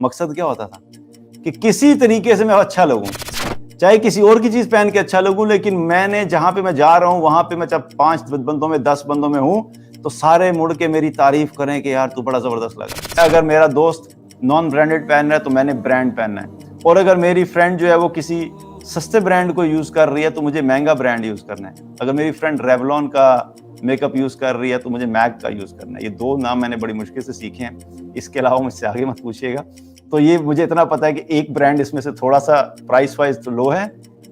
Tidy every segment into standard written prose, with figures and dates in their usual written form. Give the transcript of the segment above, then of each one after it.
مقصد کیا ہوتا تھا کہ کسی طریقے سے میں اچھا لگوں, چاہے کسی اور کی چیز پہن کے اچھا لگوں, لیکن میں نے جہاں پہ میں جا رہا ہوں وہاں پہ میں چاہے 5 بندوں میں 10 بندوں میں ہوں تو سارے مڑ کے میری تعریف کریں کہ یار تو بڑا زبردست لگا. اگر میرا دوست نان برانڈڈ پہن رہا ہے تو میں نے برانڈ پہننا ہے, اور اگر میری فرینڈ جو ہے وہ کسی سستے برانڈ کو یوز کر رہی ہے تو مجھے مہنگا برانڈ یوز کرنا ہے. اگر میری فرینڈ ریولون کا میک اپ یوز کر رہی ہے تو مجھے میک کا یوز کرنا ہے. یہ 2 نام میں نے بڑی مشکل سے سیکھے ہیں, اس کے علاوہ مجھ سے آگے مت پوچھیے گا. تو یہ مجھے اتنا پتا ہے کہ ایک برانڈ اس میں سے تھوڑا سا پرائس وائز تو لو ہے,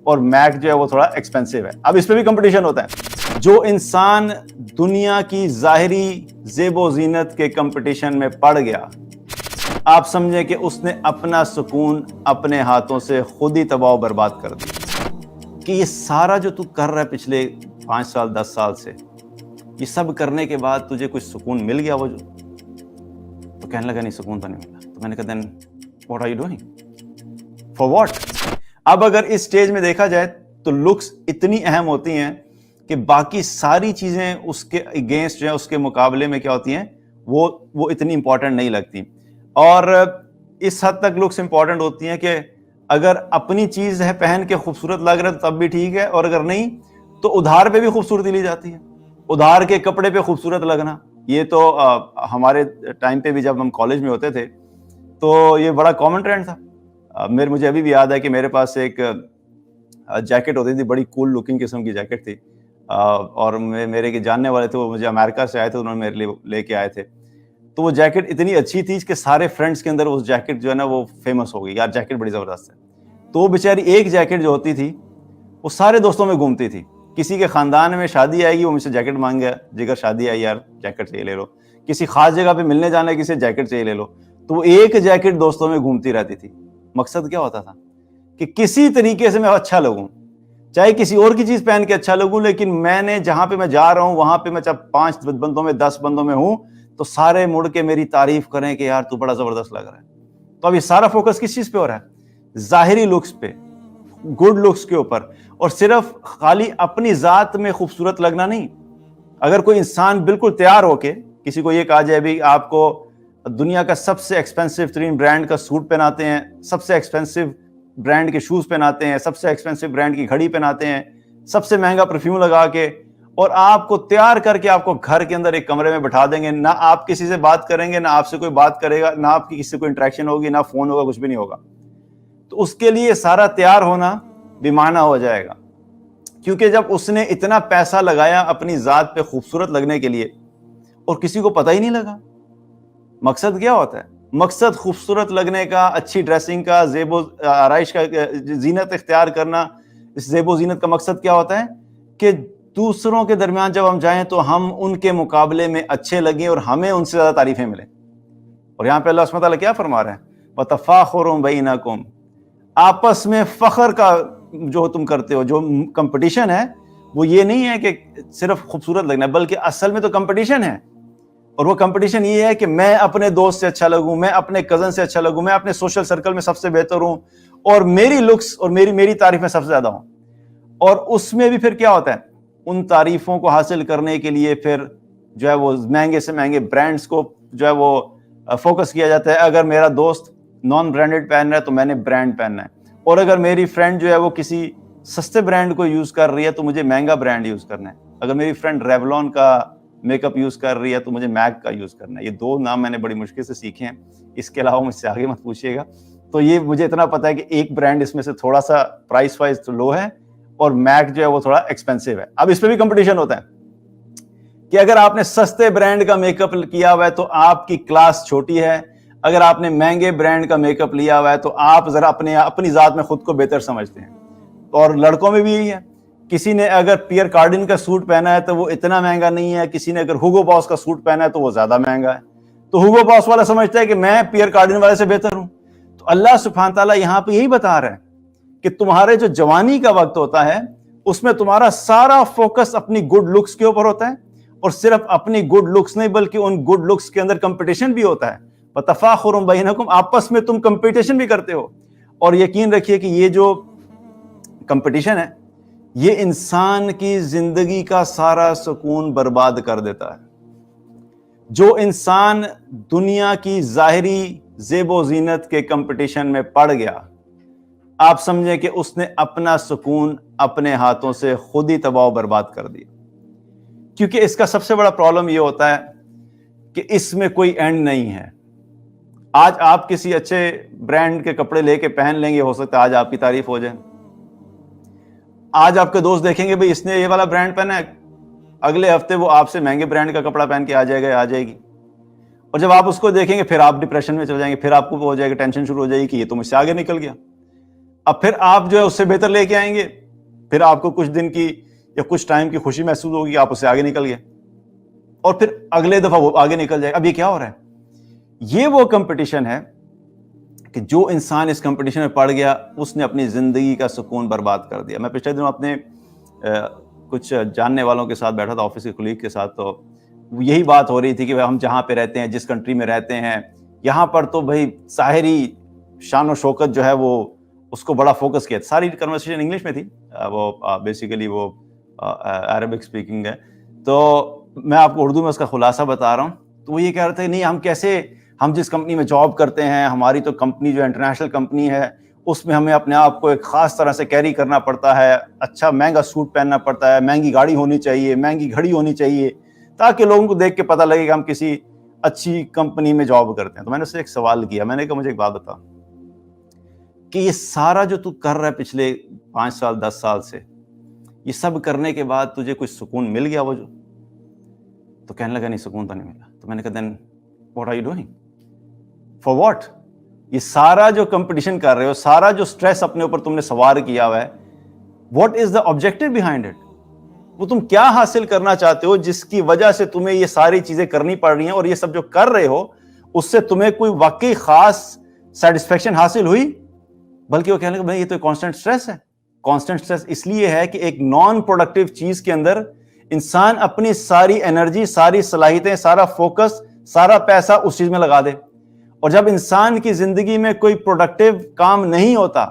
اور میک جو ہے وہ تھوڑا ایکسپینسو ہے. اب اس پہ بھی کمپٹیشن ہوتا ہے. جو انسان دنیا کی ظاہری زیب و زینت کے کمپٹیشن میں پڑ گیا, آپ سمجھیں کہ اس نے اپنا سکون اپنے ہاتھوں سے خود ہی تباہ و برباد کر دیا. کہ یہ سارا جو تو کر رہا ہے پچھلے 5 سال 10 سال سے, یہ سب کرنے کے بعد تجھے کچھ سکون مل گیا؟ وہ جو تو کہنے لگا نہیں, سکون تو نہیں ملا. تو میں نے کہا then what are you doing for what? اب اگر اس سٹیج میں دیکھا جائے تو لکس اتنی اہم ہوتی ہیں کہ باقی ساری چیزیں اس کے اگینسٹ جو ہیں, اس کے مقابلے میں کیا ہوتی ہیں, وہ اتنی امپورٹنٹ نہیں لگتی. اور اس حد تک لکس امپورٹنٹ ہوتی ہیں کہ اگر اپنی چیز ہے پہن کے خوبصورت لگ رہا ہے تو تب بھی ٹھیک ہے, اور اگر نہیں تو ادھار پہ بھی خوبصورتی لی جاتی ہے. ادھار کے کپڑے پہ خوبصورت لگنا, یہ تو ہمارے ٹائم پہ بھی جب ہم کالج میں ہوتے تھے تو یہ بڑا کامن ٹرینڈ تھا. مجھے ابھی بھی یاد ہے کہ میرے پاس ایک جیکٹ ہوتی تھی, بڑی کول لکنگ قسم کی جیکٹ تھی, اور میرے کے جاننے والے تھے, وہ مجھے امریکہ سے آئے تھے, انہوں نے میرے لیے لے کے آئے تھے. تو وہ جیکٹ اتنی اچھی تھی کہ سارے فرینڈس کے اندر اس جیکٹ جو ہے نا وہ فیمس ہو گئی, یار جیکٹ بڑی زبردست ہے. تو وہ بیچاری ایک جیکٹ جو ہوتی تھی وہ سارے دوستوں میں گھومتی تھی. کسی کے خاندان میں شادی آئے گی, وہ مجھ سے جیکٹ مانگ گیا, جگر شادی آئی یار جیکٹ چاہیے لے لو. کسی خاص جگہ پہ ملنے جانا ہے, کسی جیکٹ چاہیے لے لو. تو وہ ایک جیکٹ دوستوں میں گھومتی رہتی تھی. مقصد کیا ہوتا تھا کہ کسی طریقے سے میں اچھا لگوں, چاہے کسی اور کی چیز پہن کے اچھا لگوں, لیکن میں نے جہاں پہ میں جا رہا ہوں وہاں پہ میں چاہے 5 بندوں میں 10 بندوں میں ہوں تو سارے مڑ کے میری تعریف کریں کہ یار تو بڑا زبردست لگ رہا ہے. تو اب یہ سارا فوکس کس چیز پہ ہو رہا ہے؟ ظاہری لکس پہ, گڈ لکس کے اوپر, اور صرف خالی اپنی ذات میں خوبصورت لگنا نہیں. اگر کوئی انسان بالکل تیار ہو کے کسی کو یہ کہا جائے بھی آپ کو دنیا کا سب سے ایکسپینسو ترین برانڈ کا سوٹ پہناتے ہیں, سب سے ایکسپینسو برانڈ کے شوز پہناتے ہیں, سب سے ایکسپینسو برانڈ کی گھڑی پہناتے ہیں, سب سے مہنگا پرفیوم لگا کے, اور آپ کو تیار کر کے آپ کو گھر کے اندر ایک کمرے میں بٹھا دیں گے, نہ آپ کسی سے بات کریں گے, نہ آپ سے کوئی بات کرے گا, نہ آپ کی کسی سے کوئی انٹریکشن ہوگی, نہ فون ہوگا, کچھ بھی نہیں ہوگا. تو اس کے لیے سارا تیار ہونا بے معنی ہو جائے گا, کیونکہ جب اس نے اتنا پیسہ لگایا اپنی ذات پہ خوبصورت لگنے کے لیے اور کسی کو پتہ ہی نہیں لگا. مقصد کیا ہوتا ہے؟ مقصد خوبصورت لگنے کا, اچھی ڈریسنگ کا, زیب و آرائش کا, زینت اختیار کرنا. اس زیب و زینت کا مقصد کیا ہوتا ہے کہ دوسروں کے درمیان جب ہم جائیں تو ہم ان کے مقابلے میں اچھے لگیں اور ہمیں ان سے زیادہ تعریفیں ملیں. اور یہاں پہ اللہ سبحانہ وتعالیٰ کیا فرما رہے ہیں؟ وَتَفَاخُرٌ بَيْنَكُمْ, آپس میں فخر کا جو تم کرتے ہو, جو کمپٹیشن ہے وہ یہ نہیں ہے کہ صرف خوبصورت لگنا ہے, بلکہ اصل میں تو کمپٹیشن ہے. اور وہ کمپٹیشن یہ ہے کہ میں اپنے دوست سے اچھا لگوں, میں اپنے کزن سے اچھا لگوں, میں اپنے سوشل سرکل میں سب سے بہتر ہوں, اور میری لکس اور میری تعریف میں سب سے زیادہ ہوں. اور اس میں بھی پھر کیا ہوتا ہے, ان تعریفوں کو حاصل کرنے کے لیے پھر جو ہے وہ مہنگے سے مہنگے برانڈز کو جو ہے وہ فوکس کیا جاتا ہے. اگر میرا دوست نان برانڈڈ پہن رہا ہے تو میں نے برانڈ پہننا ہے, اور اگر میری فرینڈ جو ہے وہ کسی سستے برانڈ کو یوز کر رہی ہے تو مجھے مہنگا برانڈ یوز کرنا ہے. اگر میری فرینڈ ریولون کا میک اپ یوز کر رہی ہے تو مجھے میک کا یوز کرنا ہے. یہ 2 نام میں نے بڑی مشکل سے سیکھے ہیں, اس کے علاوہ مجھ سے آگے مت پوچھیے گا. تو یہ مجھے اتنا پتا ہے کہ ایک برانڈ اس میں سے تھوڑا سا پرائس وائز تو لو ہے, اور میک جو ہے وہ تھوڑا ایکسپینسو ہے. اب اس پہ بھی کمپٹیشن ہوتا ہے کہ اگر آپ نے سستے برانڈ کا میک اپ کیا ہوا ہے تو آپ کی کلاس چھوٹی ہے, اگر آپ نے مہنگے برانڈ کا میک اپ لیا ہوا ہے تو آپ ذرا اپنی ذات میں خود کو بہتر سمجھتے ہیں. اور لڑکوں میں بھی یہی ہے, کسی نے اگر پیئر کارڈن کا سوٹ پہنا ہے تو وہ اتنا مہنگا نہیں ہے, کسی نے اگر ہوگو باس کا سوٹ پہنا ہے تو وہ زیادہ مہنگا ہے. تو ہوگو باس والا سمجھتا ہے کہ میں پیئر کارڈن والے سے بہتر ہوں. تو اللہ سبحانہ تعالیٰ یہاں پہ یہی بتا رہا ہے کہ تمہارے جو جوانی کا وقت ہوتا ہے اس میں تمہارا سارا فوکس اپنی گڈ لکس کے اوپر ہوتا ہے, اور صرف اپنی گڈ لکس نہیں بلکہ ان گڈ لکس کے اندر کمپٹیشن بھی ہوتا ہے. وَتَفَاخُرٌ بَيْنَكُمْ, آپس میں تم کمپٹیشن بھی کرتے ہو. اور یقین رکھیے کہ یہ جو کمپٹیشن ہے یہ انسان کی زندگی کا سارا سکون برباد کر دیتا ہے. جو انسان دنیا کی ظاہری زیب و زینت کے کمپٹیشن میں پڑ گیا، آپ سمجھیں کہ اس نے اپنا سکون اپنے ہاتھوں سے خود ہی تباہ و برباد کر دیا. کیونکہ اس کا سب سے بڑا پرابلم یہ ہوتا ہے کہ اس میں کوئی اینڈ نہیں ہے. آج آپ کسی اچھے برانڈ کے کپڑے لے کے پہن لیں گے، ہو سکتا ہے آج آپ کی تعریف ہو جائے. آج آپ کے دوست دیکھیں گے بھئی اس نے یہ والا برانڈ پہنا ہے، اگلے ہفتے وہ آپ سے مہنگے برانڈ کا کپڑا پہن کے آ جائے گی. اور جب آپ اس کو دیکھیں گے پھر آپ ڈپریشن میں چل جائیں گے، پھر آپ کو ہو جائے گا ٹینشن شروع ہو جائے گی کہ یہ تو مجھ سے آگے نکل گیا. اب پھر آپ جو ہے اس سے بہتر لے کے آئیں گے، پھر آپ کو کچھ دن کی یا کچھ ٹائم کی خوشی محسوس ہوگی، آپ اس سے آگے نکل گئے، اور پھر اگلے دفعہ وہ آگے نکل جائے گا. اب یہ کیا ہو رہا ہے؟ یہ وہ کمپٹیشن ہے کہ جو انسان اس کمپٹیشن میں پڑ گیا اس نے اپنی زندگی کا سکون برباد کر دیا. میں پچھلے دنوں اپنے کچھ جاننے والوں کے ساتھ بیٹھا تھا، آفس کے کولیگ کے ساتھ، تو یہی بات ہو رہی تھی کہ ہم جہاں پہ رہتے ہیں، جس کنٹری میں رہتے ہیں، یہاں پر تو بھائی ظاہری شان و شوکت جو ہے وہ اس کو بڑا فوکس کیا. ساری کنورسیشن انگلش میں تھی، وہ بیسیکلی وہ عربک سپیکنگ ہے، تو میں آپ کو اردو میں اس کا خلاصہ بتا رہا ہوں. تو وہ یہ کہہ رہے تھے نہیں ہم جس کمپنی میں جاب کرتے ہیں، ہماری تو کمپنی جو انٹرنیشنل کمپنی ہے، اس میں ہمیں اپنے آپ کو ایک خاص طرح سے کیری کرنا پڑتا ہے، اچھا مہنگا سوٹ پہننا پڑتا ہے، مہنگی گاڑی ہونی چاہیے، مہنگی گھڑی ہونی چاہیے، تاکہ لوگوں کو دیکھ کے پتہ لگے کہ ہم کسی اچھی کمپنی میں جاب کرتے ہیں. تو میں نے اس سے ایک سوال کیا، میں نے کہا مجھے ایک بات بتا کہ یہ سارا جو تو کر رہا ہے پچھلے 5 سال 10 سال سے، یہ سب کرنے کے بعد تجھے کچھ سکون مل گیا؟ وہ جو تو کہنے لگا نہیں، سکون تو نہیں ملا. تو میں نے کہا then what are you doing for what? یہ سارا جو کمپٹیشن کر رہے ہو، سارا جو سٹریس اپنے اوپر تم نے سوار کیا ہوا ہے، what is the objective behind it? وہ تم کیا حاصل کرنا چاہتے ہو جس کی وجہ سے تمہیں یہ ساری چیزیں کرنی پڑ رہی ہیں؟ اور یہ سب جو کر رہے ہو اس سے تمہیں کوئی واقعی خاص سیٹسفیکشن حاصل ہوئی؟ بلکہ وہ کہنے لگا یہ تو کانسٹنٹ سٹریس ہے. کانسٹنٹ سٹریس اس لیے ہے کہ ایک نان پروڈکٹیو چیز کے اندر انسان اپنی ساری انرجی، ساری صلاحیتیں، سارا فوکس، سارا پیسہ اس چیز میں لگا دے. اور جب انسان کی زندگی میں کوئی پروڈکٹیو کام نہیں ہوتا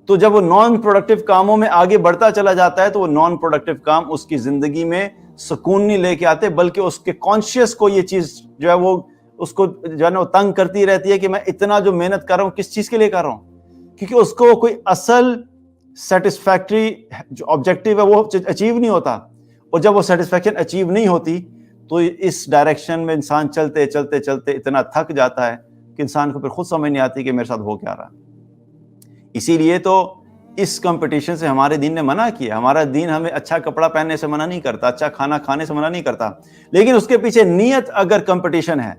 تو جب وہ نان پروڈکٹیو کاموں میں آگے بڑھتا چلا جاتا ہے تو وہ نان پروڈکٹیو کام اس کی زندگی میں سکون نہیں لے کے آتے، بلکہ اس کے کانشیس کو یہ چیز جو ہے وہ اس کو جو ہے نا وہ تنگ کرتی رہتی ہے کہ میں اتنا جو محنت کر رہا ہوں کس چیز کے لیے کر رہا ہوں، کیونکہ اس کو کوئی اصل سیٹسفیکٹری جو آبجیکٹیو ہے وہ اچیو نہیں ہوتا. اور جب وہ سیٹسفیکشن اچیو نہیں ہوتی تو اس ڈائریکشن میں انسان چلتے چلتے چلتے اتنا تھک جاتا ہے کہ انسان کو پھر خود سمجھ نہیں آتی کہ میرے ساتھ ہو کیا رہا. اسی لیے تو اس کمپٹیشن سے ہمارے دین نے منع کیا. ہمارا دین ہمیں اچھا کپڑا پہننے سے منع نہیں کرتا، اچھا کھانا کھانے سے منع نہیں کرتا، لیکن اس کے پیچھے نیت اگر کمپٹیشن ہے،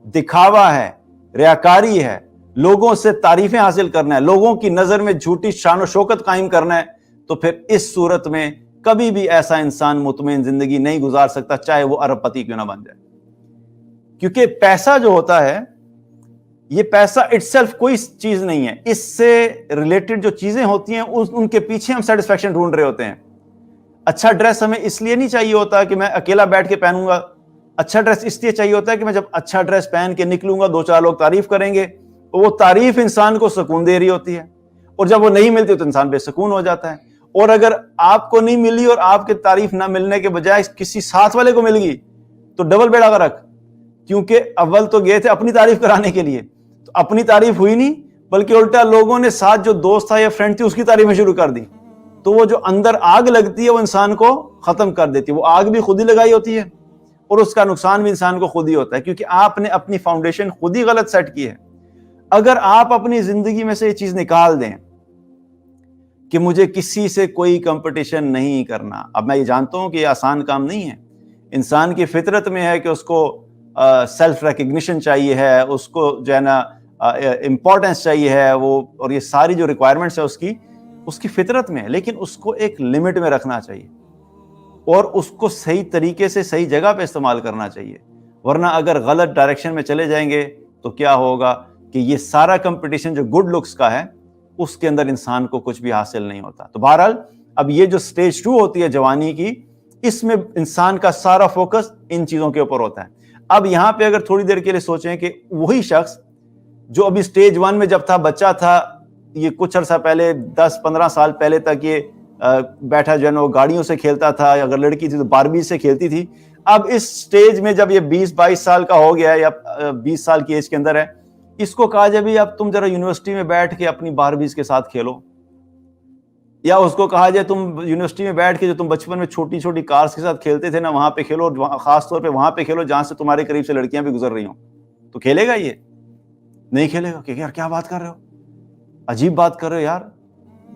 دکھاوا ہے، ریاکاری ہے، لوگوں سے تعریفیں حاصل کرنا ہے، لوگوں کی نظر میں جھوٹی شان و شوکت قائم کرنا ہے، تو پھر اس صورت میں کبھی بھی ایسا انسان مطمئن زندگی نہیں گزار سکتا، چاہے وہ ارب پتی کیوں نہ بن جائے. کیونکہ پیسہ جو ہوتا ہے، یہ پیسہ اٹ سیلف کوئی چیز نہیں ہے، اس سے ریلیٹڈ جو چیزیں ہوتی ہیں ان کے پیچھے ہم سیٹسفیکشن ڈھونڈ رہے ہوتے ہیں. اچھا ڈریس ہمیں اس لیے نہیں چاہیے ہوتا کہ میں اکیلا بیٹھ کے پہنوں گا، اچھا ڈریس اس لیے چاہیے ہوتا ہے کہ میں جب اچھا ڈریس پہن کے نکلوں گا 2-4 لوگ تعریف کریں گے، وہ تعریف انسان کو سکون دے رہی ہوتی ہے، اور جب وہ نہیں ملتی تو انسان بے سکون ہو جاتا ہے. اور اگر آپ کو نہیں ملی اور آپ کی تعریف نہ ملنے کے بجائے کسی ساتھ والے کو مل گئی تو ڈبل بیڑا غرق، کیونکہ اول تو گئے تھے اپنی تعریف کرانے کے لیے، تو اپنی تعریف ہوئی نہیں، بلکہ الٹا لوگوں نے ساتھ جو دوست تھا یا فرینڈ تھی اس کی تعریفیں شروع کر دی. تو وہ جو اندر آگ لگتی ہے وہ انسان کو ختم کر دیتی ہے. وہ آگ بھی خود ہی لگائی ہوتی ہے اور اس کا نقصان بھی انسان کو خود ہی ہوتا ہے، کیونکہ آپ نے اپنی فاؤنڈیشن خود ہی غلط سیٹ کی ہے. اگر آپ اپنی زندگی میں سے یہ چیز نکال دیں کہ مجھے کسی سے کوئی کمپٹیشن نہیں کرنا. اب میں یہ جانتا ہوں کہ یہ آسان کام نہیں ہے، انسان کی فطرت میں ہے کہ اس کو سیلف ریکگنیشن چاہیے ہے، اس کو جو ہے نا امپورٹنس چاہیے ہے، وہ اور یہ ساری جو ریکوائرمنٹس ہے اس کی فطرت میں ہے، لیکن اس کو ایک لمٹ میں رکھنا چاہیے اور اس کو صحیح طریقے سے صحیح جگہ پہ استعمال کرنا چاہیے. ورنہ اگر غلط ڈائریکشن میں چلے جائیں گے تو کیا ہوگا کہ یہ سارا کمپٹیشن جو گڈ لکس کا ہے اس کے اندر انسان کو کچھ بھی حاصل نہیں ہوتا. تو بہرحال اب یہ جو سٹیج 2 ہوتی ہے جوانی کی، اس میں انسان کا سارا فوکس ان چیزوں کے اوپر ہوتا ہے. اب یہاں پہ اگر تھوڑی دیر کے لیے سوچیں کہ وہی شخص جو ابھی سٹیج 1 میں جب تھا، بچہ تھا، یہ کچھ عرصہ پہلے 10-15 سال پہلے تک یہ بیٹھا جو ہے نا وہ گاڑیوں سے کھیلتا تھا، اگر لڑکی تھی تو باربی سے کھیلتی تھی. اب اس سٹیج میں جب یہ 20-22 سال کا ہو گیا ہے یا 20 سال کی ایج کے اندر ہے، اس کو کہا جائے بھی اب تم ذرا یونیورسٹی میں بیٹھ کے اپنی باربیز کے ساتھ کھیلو، یا اس کو کہا جائے تم یونیورسٹی میں بیٹھ کے جو تم بچپن میں چھوٹی چھوٹی کارز کے ساتھ کھیلتے تھے نا، وہاں پہ کھیلو، اور خاص طور پہ وہاں پہ کھیلو جہاں سے تمہارے قریب سے لڑکیاں بھی گزر رہی ہوں، تو کھیلے گا؟ یہ نہیں کھیلے گا کہ یار کیا بات کر رہے ہو، عجیب بات کر رہے ہو یار،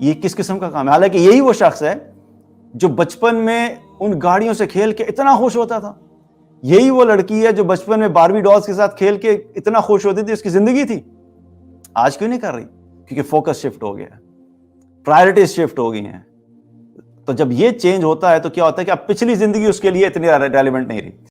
یہ کس قسم کا کام ہے؟ حالانکہ یہی وہ شخص ہے جو بچپن میں ان گاڑیوں سے کھیل کے اتنا خوش ہوتا تھا، یہی وہ لڑکی ہے جو بچپن میں باربی ڈالز کے ساتھ کھیل کے اتنا خوش ہوتی تھی، اس کی زندگی تھی، آج کیوں نہیں کر رہی؟ کیونکہ فوکس شفٹ ہو گیا، پرائرٹیز شفٹ ہو گئی ہیں۔ تو جب یہ چینج ہوتا ہے تو کیا ہوتا ہے کہ اب پچھلی زندگی اس کے لیے اتنی ریلیونٹ نہیں رہی۔